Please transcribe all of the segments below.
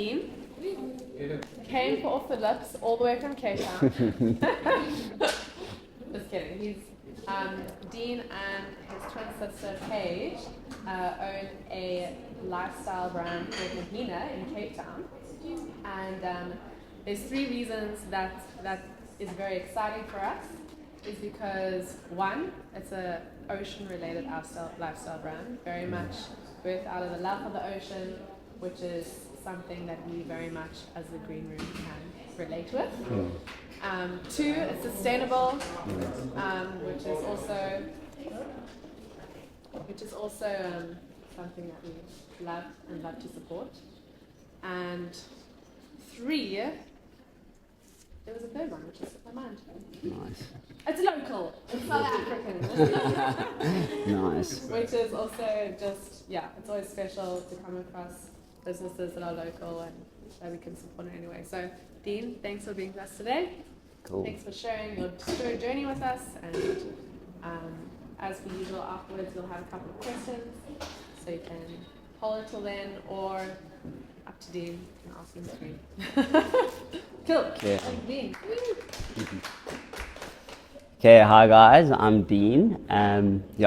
Dean came for Off the Lips all the way from Cape Town. Just kidding. He's Dean and his twin sister Paige own a lifestyle brand called Mahina in Cape Town, and there's three reasons that is very exciting for us. Is because one, it's a ocean-related lifestyle brand, very much birthed out of the love of the ocean, which is something that we very much as the Green Room can relate with. Two, it's sustainable, which is also something that we love and love to support. And three, there was a third one, which is my mind. Nice. It's local. It's South African. Nice. Which is also just, it's always special to come across businesses that are local and that we can support in any way. So, Dean, thanks for being with us today. Cool. Thanks for sharing your journey with us. And as per usual, afterwards we'll have a couple of questions. So you can hold it till then, or up to Dean and ask him screen. Cool. Yeah. Thank you, Dean. Okay, hi guys, I'm Dean.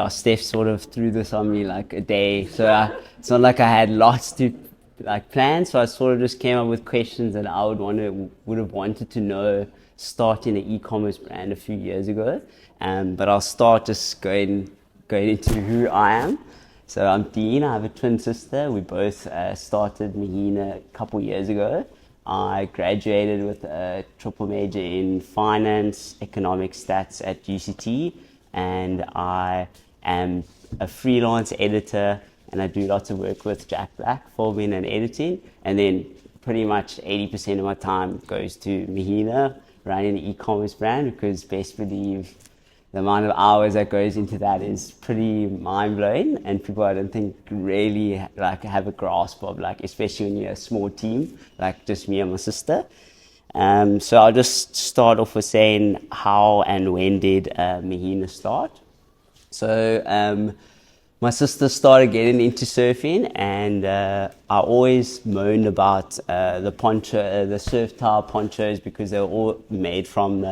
Steph sort of threw this on me like a day, so it's not like I had lots to plan, so I sort of just came up with questions that I would have wanted to know starting an e-commerce brand a few years ago. But I'll start just going into who I am. So I'm Dean. I have a twin sister. We both started Mahina a couple years ago. I graduated with a triple major in finance, economic stats at UCT, and I am a freelance editor, and I do lots of work with Jack Black, filming and editing, and then pretty much 80% of my time goes to Mahina, running the e-commerce brand, because best believe the amount of hours that goes into that is pretty mind-blowing, and people I don't think really have a grasp of, especially when you're a small team, like just me and my sister. So I'll just start off with saying how and when did Mahina start. So my sister started getting into surfing, and I always moaned about the surf towel ponchos, because they were all made from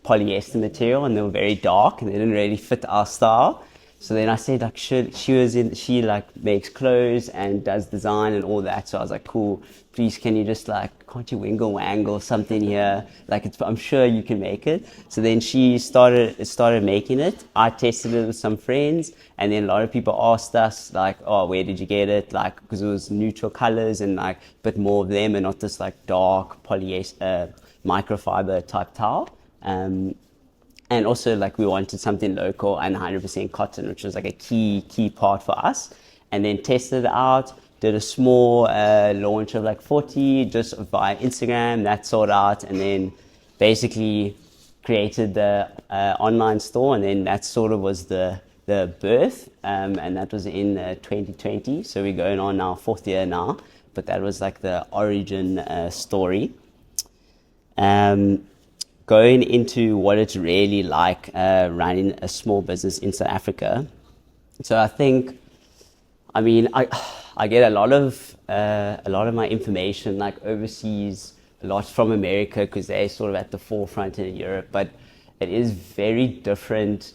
polyester material, and they were very dark and they didn't really fit our style. So then I said she makes clothes and does design and all that. So I was like, cool, please can you just can't you wingle wangle something here? I'm sure you can make it. So then she started making it. I tested it with some friends, and then a lot of people asked us where did you get it? Because it was neutral colors and a bit more of them, and not this dark polyester microfiber type towel. And also we wanted something local and 100% cotton, which was a key part for us. And then tested it out, did a small launch of 40 just via Instagram, that sold out, and then basically created the online store, and then that sort of was the birth, and that was in 2020. So we're going on our 4th year now, but that was the origin story. Going into what it's really like running a small business in South Africa. So I get a lot of my information overseas, a lot from America, because they're sort of at the forefront in Europe. But it is very different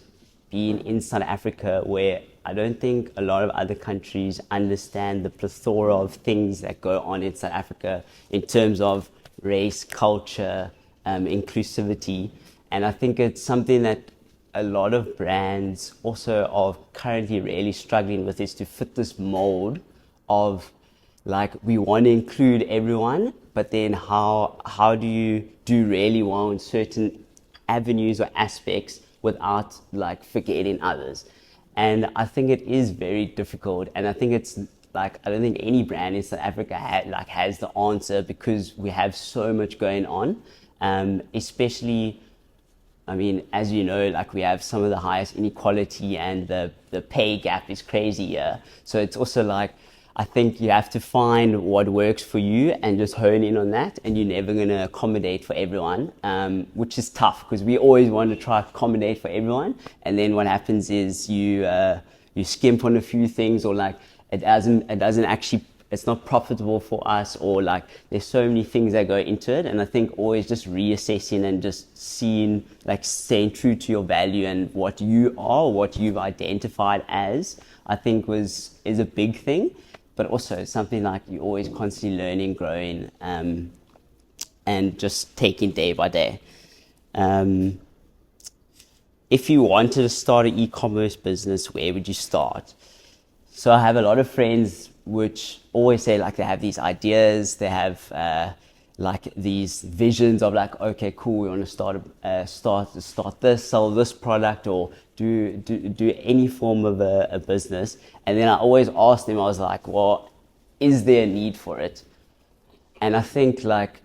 being in South Africa, where I don't think a lot of other countries understand the plethora of things that go on in South Africa in terms of race, culture, inclusivity. And I think it's something that a lot of brands also are currently really struggling with, is to fit this mold of we want to include everyone, but then how do you do really well in certain avenues or aspects without forgetting others? And I think it is very difficult, and I think it's I don't think any brand in South Africa has the answer, because we have so much going on. Especially, as you know, we have some of the highest inequality, and the pay gap is crazy here. So it's also I think you have to find what works for you and just hone in on that, and you're never going to accommodate for everyone, which is tough, because we always want to try to accommodate for everyone, and then what happens is you skimp on a few things, or it doesn't actually it's not profitable for us, or like there's so many things that go into it. And I think always just reassessing and just seeing, like staying true to your value and what you are, what you've identified as, I think is a big thing. But also something like you're always constantly learning, growing, and just taking day by day. If you wanted to start an e-commerce business, where would you start? So I have a lot of friends which always say like they have these ideas, they have like these visions of like, okay, cool, we want to start this, sell this product, or do any form of a business. And then I always ask them, I was like, well, is there a need for it? And I think like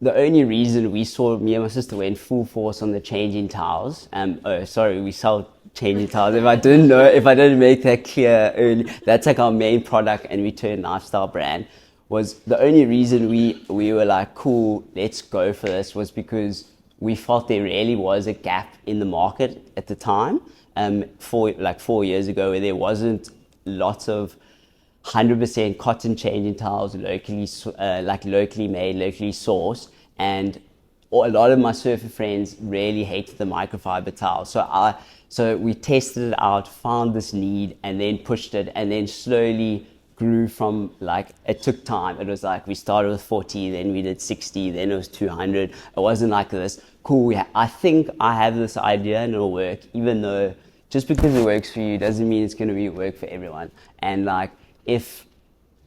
the only reason me and my sister went full force on the changing towels, we sell changing towels. If I didn't make that clear early, that's like our main product, and we turned lifestyle brand. Was the only reason we were like, cool, let's go for this, was because we felt there really was a gap in the market at the time, 4 years ago, where there wasn't lots of 100% cotton changing towels locally made, locally sourced. And a lot of my surfer friends really hated the microfiber towel. So we tested it out, found this need, and then pushed it, and then slowly grew from, like, it took time. It was like we started with 40, then we did 60, then it was 200. It wasn't like this, cool, I think I have this idea and it'll work, even though just because it works for you doesn't mean it's going to work for everyone. And like, if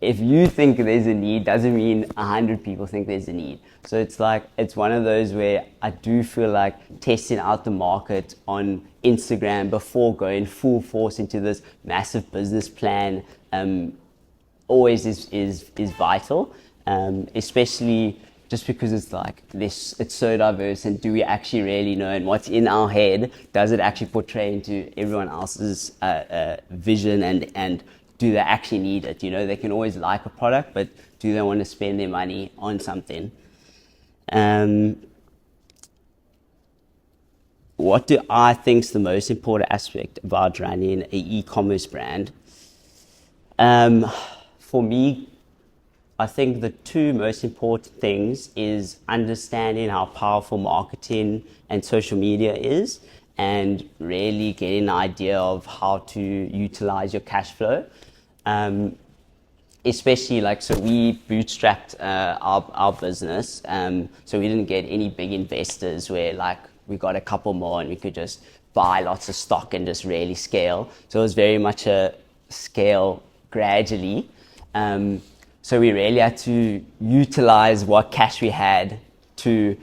you think there's a need, doesn't mean 100 people think there's a need. So it's like, it's one of those where I do feel like testing out the market on Instagram before going full force into this massive business plan always is vital, especially just because it's like this, it's so diverse, and do we actually really know, and what's in our head, does it actually portray into everyone else's vision, and do they actually need it? You know, they can always like a product, but do they want to spend their money on something? What do I think is the most important aspect about running an e-commerce brand? For me, I think the two most important things is understanding how powerful marketing and social media is, and really getting an idea of how to utilize your cash flow. Especially like, so we bootstrapped our business, so we didn't get any big investors where like we got a couple more and we could just buy lots of stock and just really scale. So it was very much a scale gradually. So we really had to utilize what cash we had to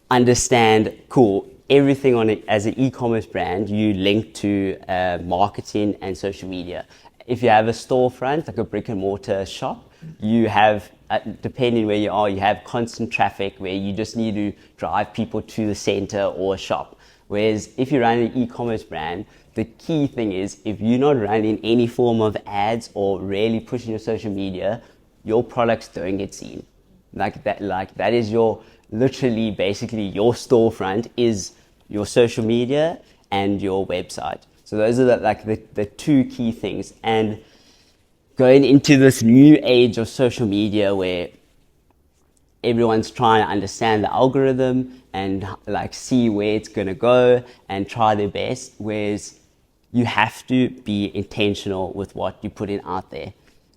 understand, cool, everything on it as an e-commerce brand, you link to marketing and social media. If you have a storefront, like a brick and mortar shop, you have, depending where you are, you have constant traffic where you just need to drive people to the center or a shop. Whereas if you run an e-commerce brand, the key thing is, if you're not running any form of ads or really pushing your social media, your products don't get seen. Like that is your, literally, basically your storefront is your social media and your website. So those are the two key things. And going into this new age of social media where everyone's trying to understand the algorithm and like see where it's going to go and try their best, whereas you have to be intentional with what you're putting out there.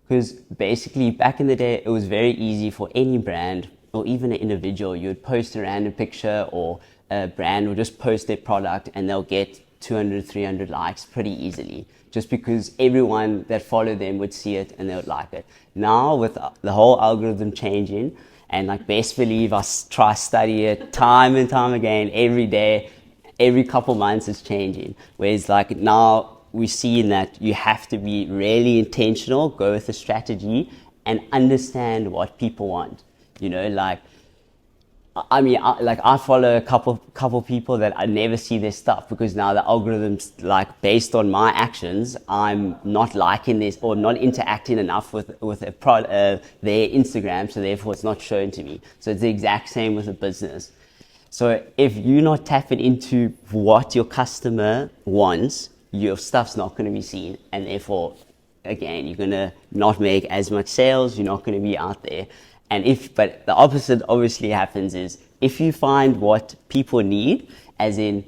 Because basically back in the day, it was very easy for any brand or even an individual. You would post a random picture, or a brand would just post their product and they'll get 200, 300 likes pretty easily, just because everyone that followed them would see it and they would like it. Now with the whole algorithm changing, and like best believe I try study it time and time again, every day, every couple months it's changing. Whereas like now we're seeing that you have to be really intentional, go with a strategy, and understand what people want. You know, like, I mean, I follow a couple people that I never see their stuff, because now the algorithms, like, based on my actions, I'm not liking this or not interacting enough with their Instagram, so therefore it's not shown to me. So it's the exact same with a business. So if you're not tapping into what your customer wants, your stuff's not going to be seen, and therefore again, you're gonna not make as much sales, you're not gonna be out there. But the opposite obviously happens is if you find what people need, as in,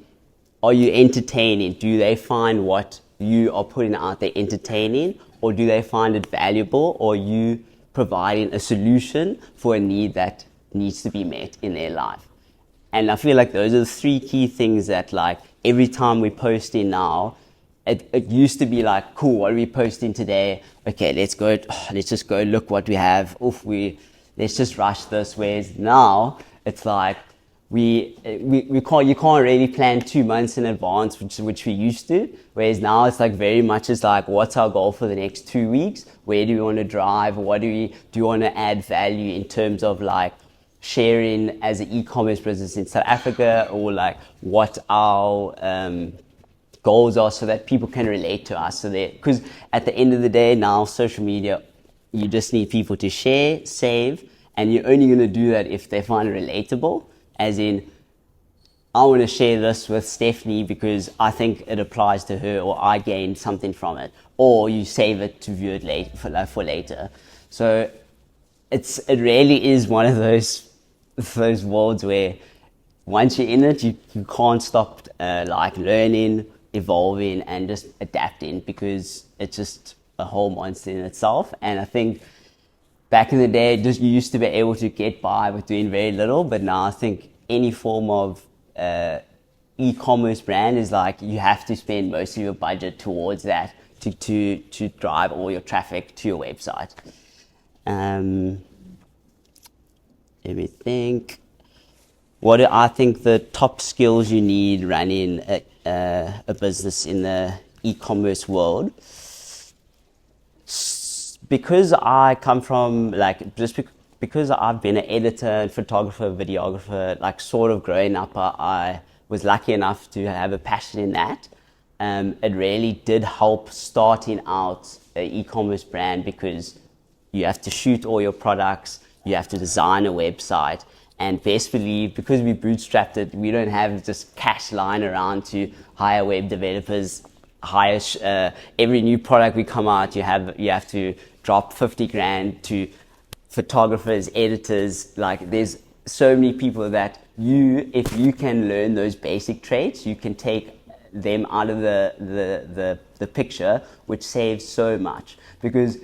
are you entertaining? Do they find what you are putting out there entertaining, or do they find it valuable, or you providing a solution for a need that needs to be met in their life? And I feel like those are the three key things that, like, every time we post in now, it used to be like, cool, what are we posting today? Okay, let's just go look what we have. Let's just rush this. Whereas now it's like you can't really plan 2 months in advance, which we used to. Whereas now it's like very much is like, what's our goal for the next 2 weeks? Where do we want to drive? Do you want to add value in terms of like sharing as an e-commerce business in South Africa, or like what our goals are, so that people can relate to us. Because at the end of the day now, social media, you just need people to share, save, and you're only going to do that if they find it relatable. As in, I want to share this with Stephanie because I think it applies to her, or I gained something from it, or you save it to view it for later. So it really is one of those worlds where once you're in it, you can't stop like learning, evolving, and just adapting, because it's just a whole monster in itself. And I think back in the day, you used to be able to get by with doing very little, but now I think any form of e-commerce brand is like, you have to spend most of your budget towards that to drive all your traffic to your website. Let me think. What do I think the top skills you need running a business in the e-commerce world? Because I come from because I've been an editor, photographer, videographer, like sort of growing up, I was lucky enough to have a passion in that. It really did help starting out an e-commerce brand, because you have to shoot all your products, you have to design a website, and best believe, because we bootstrapped it, we don't have just cash lying around to hire web developers, hire every new product we come out, you have to drop 50 grand to photographers, editors. Like, there's so many people that if you can learn those basic traits, you can take them out of the picture, which saves so much. Because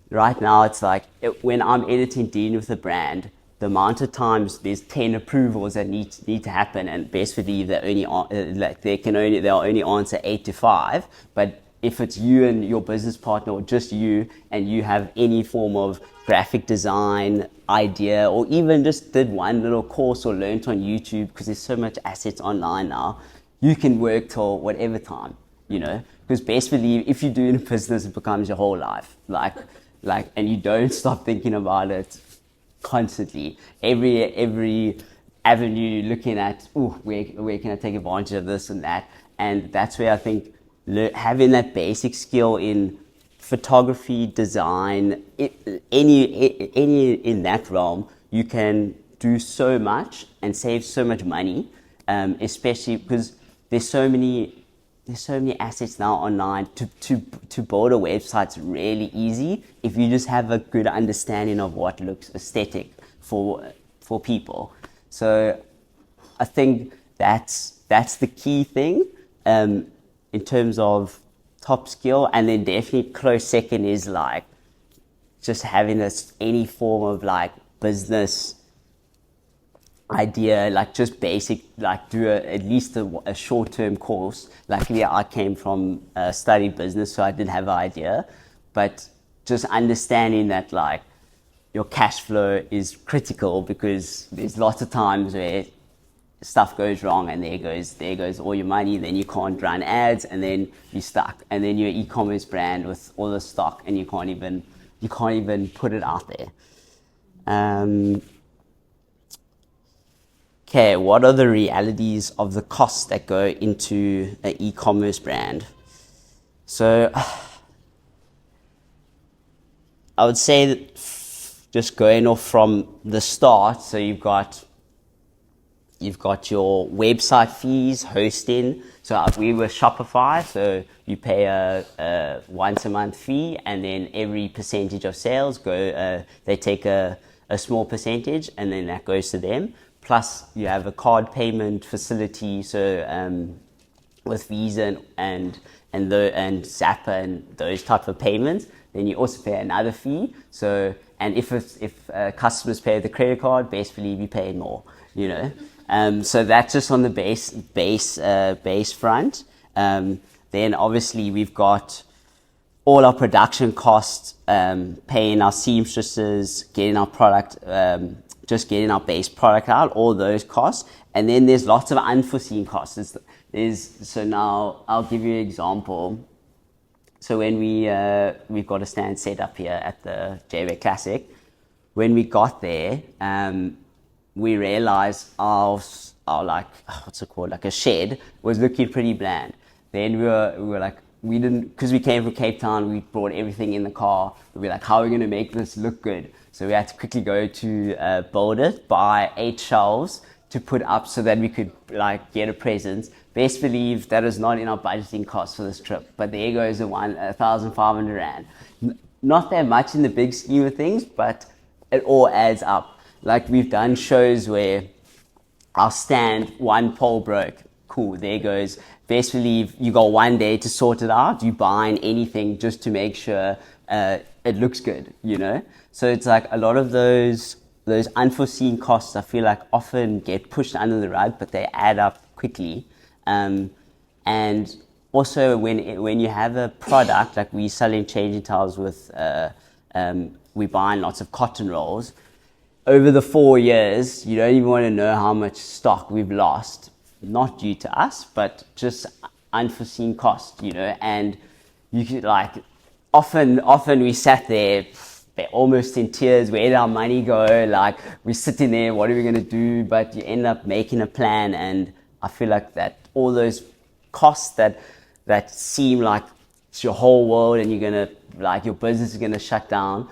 right now it's like, when I'm editing Dean with a brand, the amount of times there's 10 approvals that need to happen, and best believe they'll only answer 8 to 5. But if it's you and your business partner, or just you, and you have any form of graphic design idea, or even just did one little course or learned on YouTube, because there's so much assets online now, you can work till whatever time, because best believe, if you're doing a business, it becomes your whole life. And you don't stop thinking about it constantly. Every avenue looking at, where can I take advantage of this and that. And that's where I think having that basic skill in photography, design, any in that realm, you can do so much and save so much money, especially because there's so many assets now online. To build a website's really easy if you just have a good understanding of what looks aesthetic for people. So I think that's the key thing in terms of top skill. And then definitely close second is like just having any form of like business idea, like just basic, like do at least a short-term course. Luckily I came from study business, so I did have an idea, but just understanding that like your cash flow is critical, because there's lots of times where stuff goes wrong and there goes all your money, then you can't run ads, and then you're stuck, and then you're an e-commerce brand with all the stock and you can't even put it out there. Okay, what are the realities of the costs that go into an e-commerce brand? So I would say that just going off from the start, so you've got you've got your website fees, hosting. So we were Shopify, so you pay a once a month fee, and then every percentage of sales they take a small percentage, and then that goes to them. Plus, you have a card payment facility, so with Visa and Zappa and those type of payments. Then you also pay another fee. So, and if customers pay the credit card, best believe you pay more. You know, so that's just on the base front. Then obviously we've got all our production costs, paying our seamstresses, getting our product, just getting our base product out, all those costs. And then there's lots of unforeseen costs. So now I'll give you an example. So when we've got a stand set up here at the JB Classic, when we got there, we realized our like, what's it called, like a shed was looking pretty bland. Then we were like, we didn't, because we came from Cape Town, we brought everything in the car. We were like, how are we going to make this look good? So we had to quickly go to Build It, buy 8 shelves to put up so that we could like get a presence. Best believe that is not in our budgeting costs for this trip, but there goes the 1,500 Rand. Not that much in the big scheme of things, but it all adds up. Like we've done shows where our stand, one pole broke. Cool, there goes. Best believe you got one day to sort it out. You buying anything just to make sure it looks good, you know? So it's like a lot of those unforeseen costs, I feel like often get pushed under the rug, but they add up quickly. And also when you have a product, like we selling changing towels with, we buying lots of cotton rolls. Over the 4 years, you don't even want to know how much stock we've lost, not due to us, but just unforeseen costs, you know. And you could like, often we sat there almost in tears. Where did our money go? Like we're sitting there, what are we going to do? But you end up making a plan, and I feel like that all those costs that seem like it's your whole world and you're going to, like your business is going to shut down,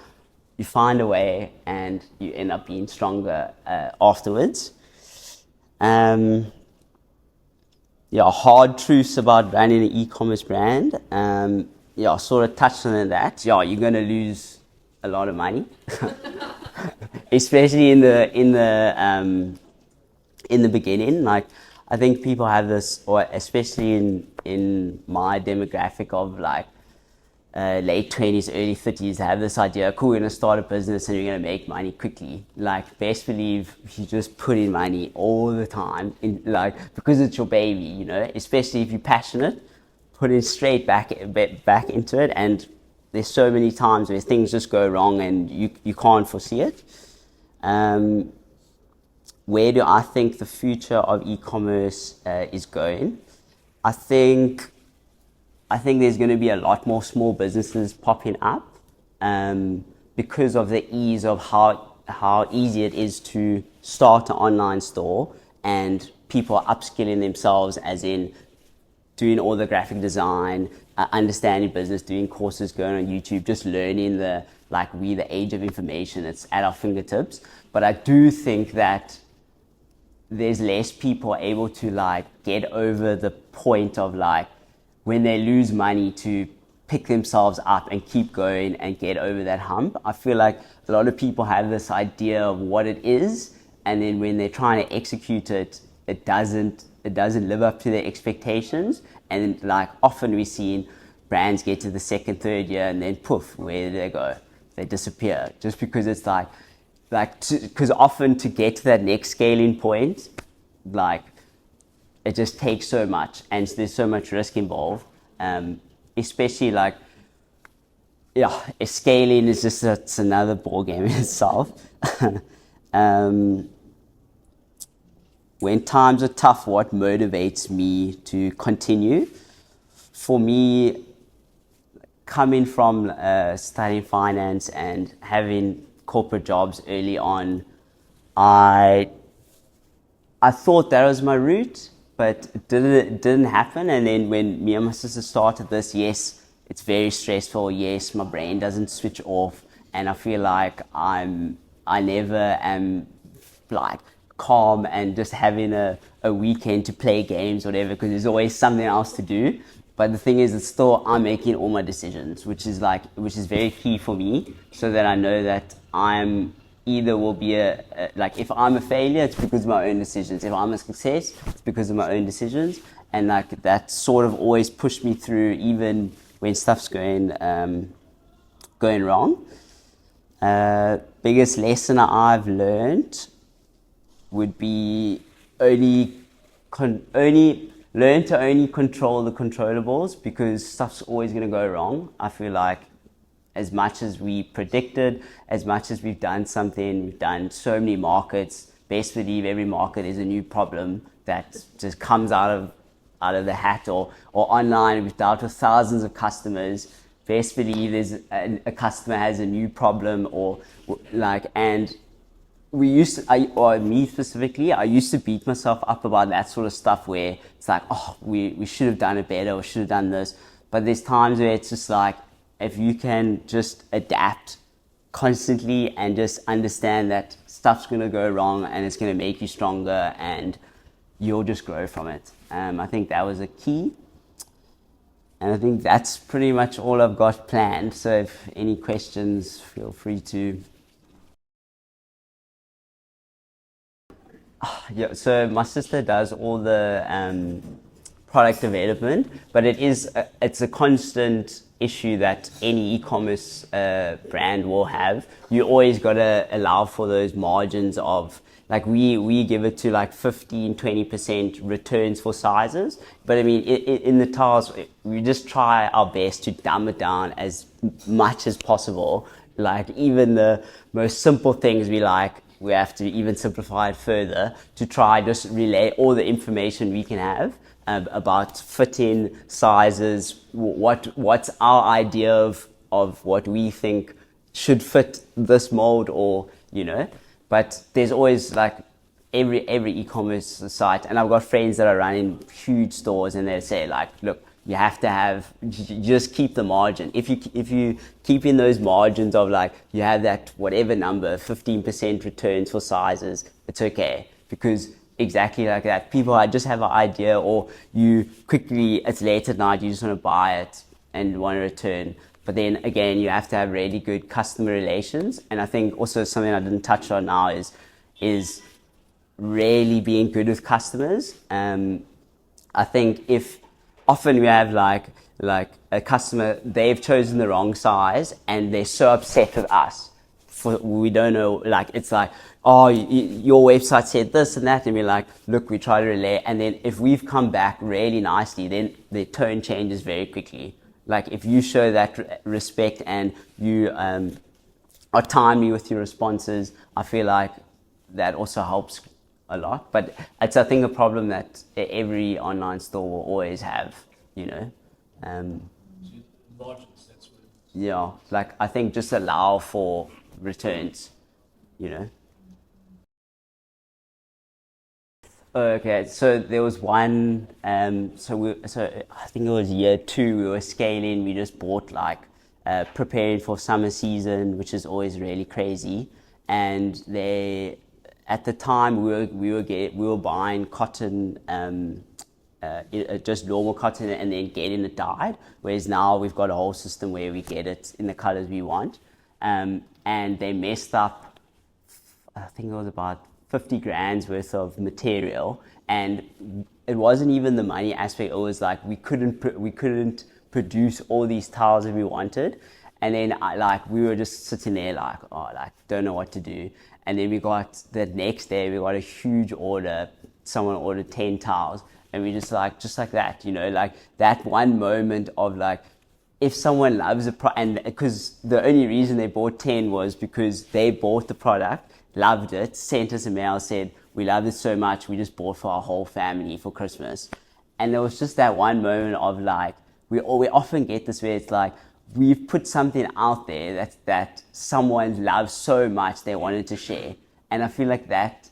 you find a way and you end up being stronger afterwards. Hard truths about running an e-commerce brand. Sort of touched on that. You're going to lose a lot of money, especially in the beginning. Like I think people have this, or especially in my demographic of like late 20s, early 30s, have this idea, cool, we're going to start a business and you're going to make money quickly. Like best believe you just put in money all the time, because it's your baby, you know, especially if you're passionate, put it straight back into it. And there's so many times where things just go wrong and you can't foresee it. Where do I think the future of e-commerce is going? I think there's going to be a lot more small businesses popping up because of the ease of how easy it is to start an online store, and people are upskilling themselves, as in doing all the graphic design, understanding business, doing courses, going on YouTube, just learning the age of information. It's at our fingertips. But I do think that there's less people able to like get over the point of like when they lose money to pick themselves up and keep going and get over that hump. I feel like a lot of people have this idea of what it is, and then when they're trying to execute it, it doesn't live up to their expectations. And like often we've seen brands get to the second, third year and then poof, where do they go? They disappear, just because it's because often to get to that next scaling point, like it just takes so much and there's so much risk involved, especially scaling is just, it's another ball game in itself. When times are tough, what motivates me to continue? For me, coming from studying finance and having corporate jobs early on, I thought that was my route, but it didn't happen. And then when me and my sister started this, yes, it's very stressful. Yes, my brain doesn't switch off, and I feel like I never am like calm and just having a weekend to play games or whatever, because there's always something else to do. But the thing is, it's still I'm making all my decisions, which is very key for me, so that I know that I'm either will be like, if I'm a failure, it's because of my own decisions. If I'm a success, it's because of my own decisions. And like that sort of always pushed me through, even when stuff's going wrong. Biggest lesson I've learned would be only learn to only control the controllables, because stuff's always going to go wrong. I feel like as much as we predicted, as much as we've done something, we've done so many markets, best believe every market is a new problem that just comes out of the hat, or online. We've dealt with thousands of customers. Best believe there's a customer has a new problem, or like, and we used to, or me specifically, I used to beat myself up about that sort of stuff, where it's like, oh, we should have done it better, or should have done this. But there's times where it's just like, if you can just adapt constantly and just understand that stuff's going to go wrong and it's going to make you stronger, and you'll just grow from it. I think that was a key. And I think that's pretty much all I've got planned. So if any questions, feel free to. Yeah, so my sister does all the product development, but it's a constant issue that any e-commerce brand will have. You always got to allow for those margins of, like, we give it to like 15-20% returns for sizes, but I mean, in the tiles, we just try our best to dumb it down as much as possible. Like, even the most simple things, we have to even simplify it further to try just relay all the information we can have about fitting sizes, what's our idea of what we think should fit this mold, or but there's always, like, every e-commerce site, and I've got friends that are running huge stores, and they say, like, look, you have to have, just keep the margin. If you keep in those margins of, like, you have that whatever number, 15% returns for sizes, it's okay, because exactly like that, people just have an idea, or you quickly, it's late at night, you just want to buy it and want to return. But then again, you have to have really good customer relations. And I think also something I didn't touch on now is really being good with customers. I think if often we have like a customer, they've chosen the wrong size and they're so upset with us. We don't know, like, it's like, oh, your website said this and that, and we're like, look, we try to relay. And then if we've come back really nicely, then the tone changes very quickly. Like, if you show that respect and you are timely with your responses, I feel like that also helps a lot. But it's, I think, a problem that every online store will always have, Margins, that's what. Yeah, like, I think just allow for returns, Okay, so there was one, so I think it was year 2, we were scaling, we just bought, like, preparing for summer season, which is always really crazy. And at the time, we were buying cotton, just normal cotton, and then getting it dyed. Whereas now we've got a whole system where we get it in the colors we want. And they messed up, I think it was about 50 grand's worth of material, and it wasn't even the money aspect. It was like we couldn't produce all these tiles that we wanted, and then we were just sitting there like, oh, like, don't know what to do. And then we got the next day, we got a huge order. Someone ordered 10 tiles, and we just like that, like that one moment of, like, if someone loves a product, and because the only reason they bought 10 was because they bought the product, loved it, sent us a mail, said, we love it so much, we just bought for our whole family for Christmas. And there was just that one moment of, like, we often get this where it's like, we've put something out there that someone loves so much they wanted to share. And I feel like that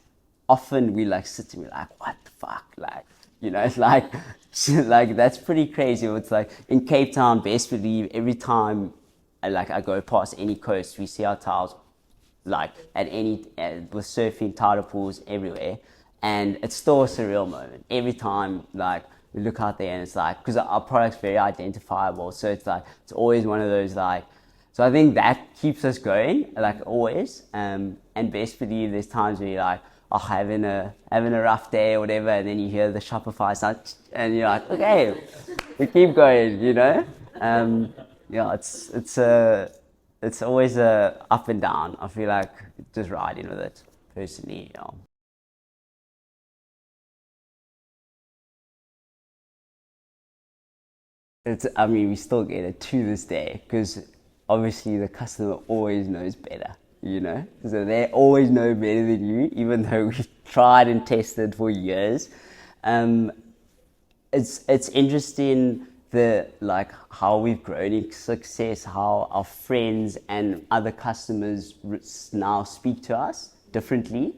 often we, like, sit and we're like, what the fuck? Like, it's like, like, that's pretty crazy. It's like in Cape Town, best believe every time I go past any coast, we see our tiles, like at any with surfing, tidal pools everywhere, and it's still a surreal moment every time. Like we look out there and it's like, because our product's very identifiable, so it's like it's always one of those like. So I think that keeps us going, like always. And best believe there's times where you're like, oh, having a rough day or whatever, and then you hear the Shopify start, and you're like, okay, we keep going, you know. Yeah, it's always a up and down. I feel like just riding with it personally. Yeah. I mean, we still get it to this day because obviously the customer always knows better, you know? So they always know better than you, even though we've tried and tested for years. It's interesting like how we've grown in success, how our friends and other customers now speak to us differently.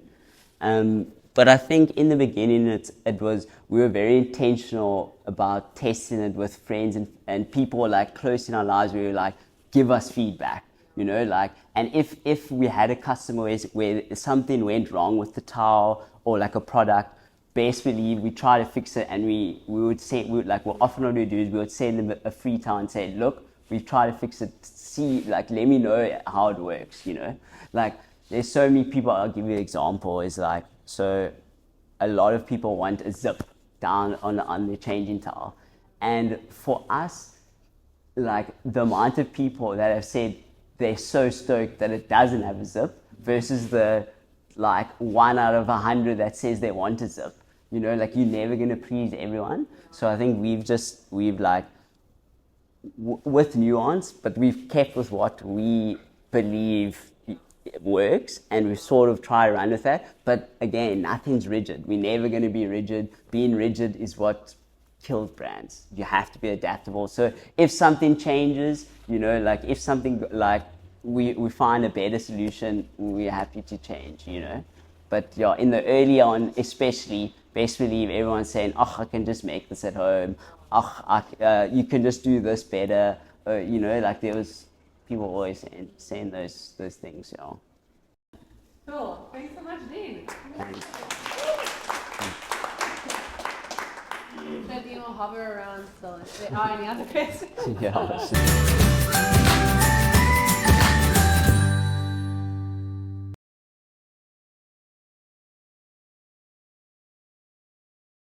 But I think in the beginning it was we were very intentional about testing it with friends and people like close in our lives. We were like, give us feedback, you know, like, and if we had a customer where something went wrong with the towel or like a product, best believe we try to fix it, and we would say, like, well, often what we do is we would send them a free towel and say, look, we've tried to fix it, see, like, let me know how it works, you know. Like, there's so many people. I'll give you an example, is like, so a lot of people want a zip down on the changing towel, and for us, like, the amount of people that have said they're so stoked that it doesn't have a zip versus the like 1 out of 100 that says they want a zip, you know, like, you're never going to please everyone. So I think we've like with nuance, but we've kept with what we believe works, and we've sort of tried to run with that. But again, nothing's rigid. We're never going to be rigid. Being rigid is what kills brands. You have to be adaptable. So if something changes, you know, like if something like we find a better solution, we're happy to change, you know. But yeah, in the early on, especially, best believe everyone's saying, oh, I can just make this at home. Oh, you can just do this better. You know, like there was people always saying those things, you know. Cool. Thanks so much, Dean. Thanks. Dean will hover around still. Are any other questions? Yeah.